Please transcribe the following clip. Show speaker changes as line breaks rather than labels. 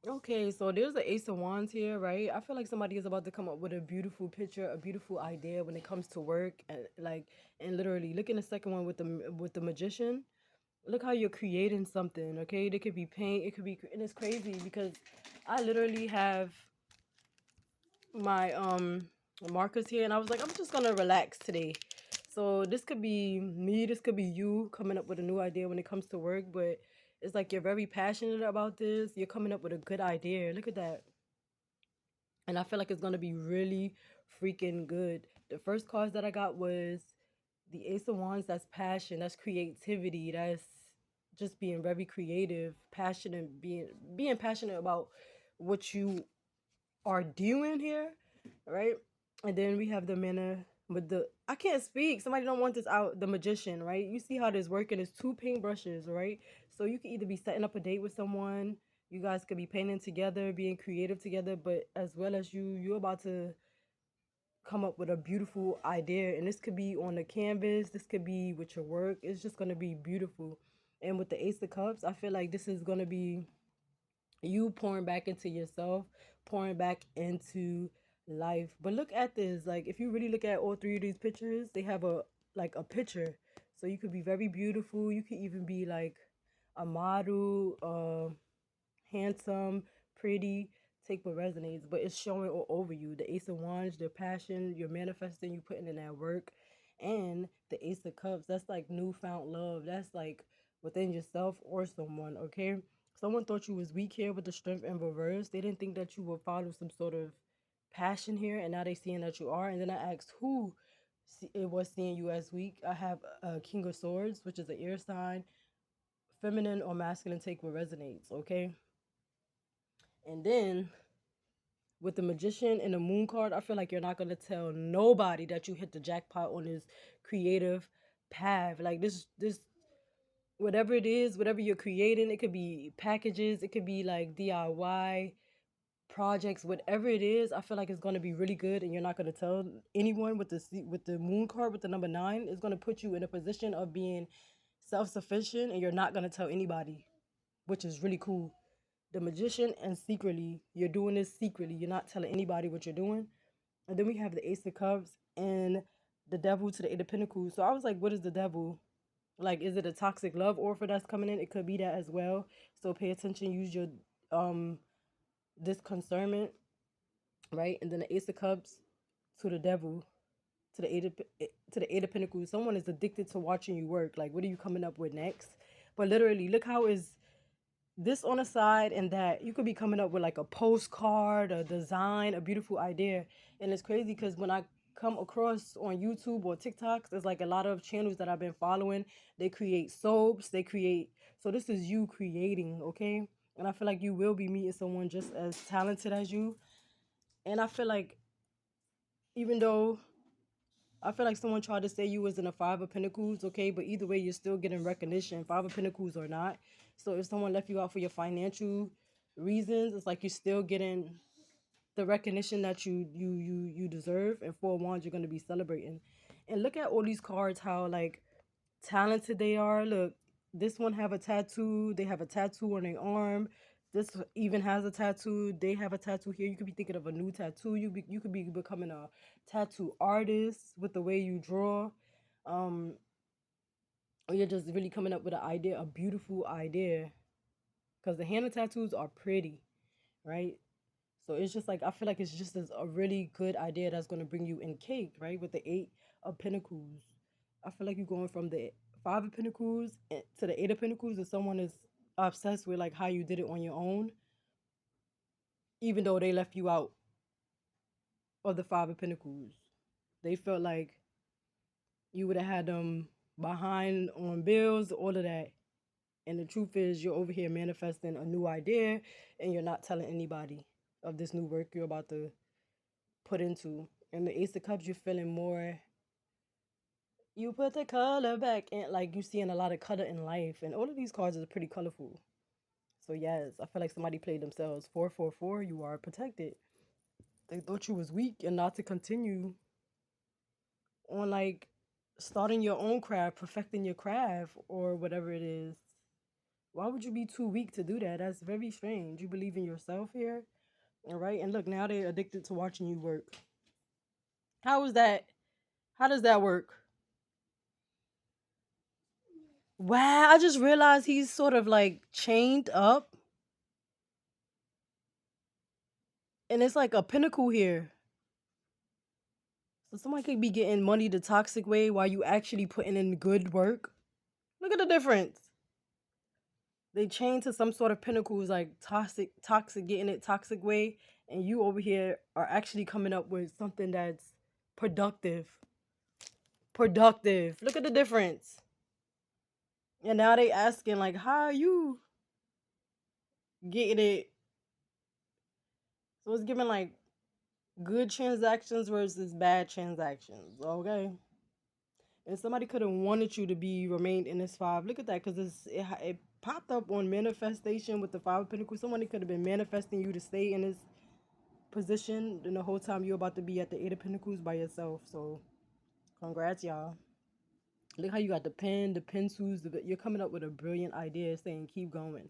Okay, so there's the Ace of Wands here, right? I feel like somebody is about to come up with a beautiful picture, a beautiful idea when it comes to work, and and literally look in the second one with the Magician. Look how you're creating something. Okay, it could be paint, it could be, and it's crazy because I literally have my markers here, and I was like, I'm just gonna relax today. So this could be me, this could be you coming up with a new idea when it comes to work, but it's like you're very passionate about this. You're coming up with a good idea. Look at that. And I feel like it's gonna be really freaking good. The first cards that I got was the Ace of Wands. That's passion, that's creativity, that's just being very creative, passionate, being passionate about what you are doing here, right? And then we have the mana with the, I can't speak. Somebody don't want this out. The Magician, right? You see how this working? It's two paintbrushes, right? So you can either be setting up a date with someone. You guys could be painting together, being creative together, but as well as you're about to come up with a beautiful idea. And this could be on the canvas. This could be with your work. It's just gonna be beautiful. And with the Ace of Cups, I feel like this is gonna be you pouring back into yourself, pouring back into life. But look at this. Like if you really look at all three of these pictures, they have a picture. So you could be very beautiful. You could even be like a model, handsome, pretty. Take what resonates, but it's showing all over you. The Ace of Wands, the passion, you're manifesting, you putting in that work, and the Ace of Cups. That's like newfound love. That's like within yourself or someone. Okay, someone thought you was weak here with the strength in reverse. They didn't think that you would follow some sort of passion here, and now they seeing that you are. And then I asked who it was seeing you as weak. I have a King of Swords, which is an air sign, feminine or masculine. Take what resonates. Okay, and then with the Magician and the Moon card, I feel like you're not gonna tell nobody that you hit the jackpot on this creative path. Like this whatever it is, whatever you're creating, it could be packages, it could be like DIY projects, whatever it is. I feel like it's gonna be really good, and you're not gonna tell anyone. With the Moon card with the number 9, it's gonna put you in a position of being self sufficient, and you're not gonna tell anybody, which is really cool. The Magician, and secretly, you're doing this secretly. You're not telling anybody what you're doing. And then we have the Ace of Cups and the Devil to the Eight of Pentacles. So I was like, what is the Devil? Like, is it a toxic love offer that's coming in? It could be that as well. So pay attention. Use your um discernment, right? And then the Ace of Cups to the Devil to the Eight of Pentacles. Someone is addicted to watching you work. Like, what are you coming up with next? But literally, look how is this on the side and that. You could be coming up with like a postcard, a design, a beautiful idea. And it's crazy because when I come across on YouTube or TikToks, there's like a lot of channels that I've been following. They create soaps, they create, so this is you creating, okay? And I feel like you will be meeting someone just as talented as you. And I feel like even though I feel like someone tried to say you was in a Five of Pentacles, okay, but either way, you're still getting recognition, Five of Pentacles or not. So if someone left you out for your financial reasons, it's like you're still getting the recognition that you deserve. And Four of Wands, you're gonna be celebrating. And look at all these cards, how like talented they are. Look, this one have a tattoo. They have a tattoo on their arm. This even has a tattoo. They have a tattoo here. You could be thinking of a new tattoo. You could be becoming a tattoo artist with the way you draw. Um, or you're just really coming up with an idea, a beautiful idea. Because the henna tattoos are pretty, right? So it's just like I feel like it's just a really good idea that's gonna bring you in cake, right? With the Eight of Pentacles, I feel like you're going from the Five of Pentacles to the Eight of Pentacles, and someone is obsessed with like how you did it on your own, even though they left you out of the Five of Pentacles. They felt like you would have had them behind on bills, all of that. And the truth is, you're over here manifesting a new idea, and you're not telling anybody of this new work you're about to put into. And the Ace of Cups, you're feeling more. You put the color back in, like you seeing a lot of color in life, and all of these cards are pretty colorful. So yes, I feel like somebody played themselves. 444, you are protected. They thought you was weak and not to continue on like starting your own craft, perfecting your craft, or whatever it is. Why would you be too weak to do that? That's very strange. You believe in yourself here, all right? And look, now they're addicted to watching you work. How is that? How does that work? Wow, I just realized he's sort of like chained up, and it's like a pinnacle here. So someone could be getting money the toxic way while you actually putting in good work. Look at the difference. They chain to some sort of pinnacles like toxic, getting it toxic way, and you over here are actually coming up with something that's productive. Productive. Look at the difference. And now they asking like, how are you getting it? So it's giving like good transactions versus bad transactions. Okay. And somebody could have wanted you to be remained in this five. Look at that, because it popped up on manifestation with the five of pentacles. Somebody could have been manifesting you to stay in this position, and the whole time you're about to be at the eight of pentacles by yourself. So congrats, y'all. Look how you got the pen, the pencils. You're coming up with a brilliant idea, saying keep going.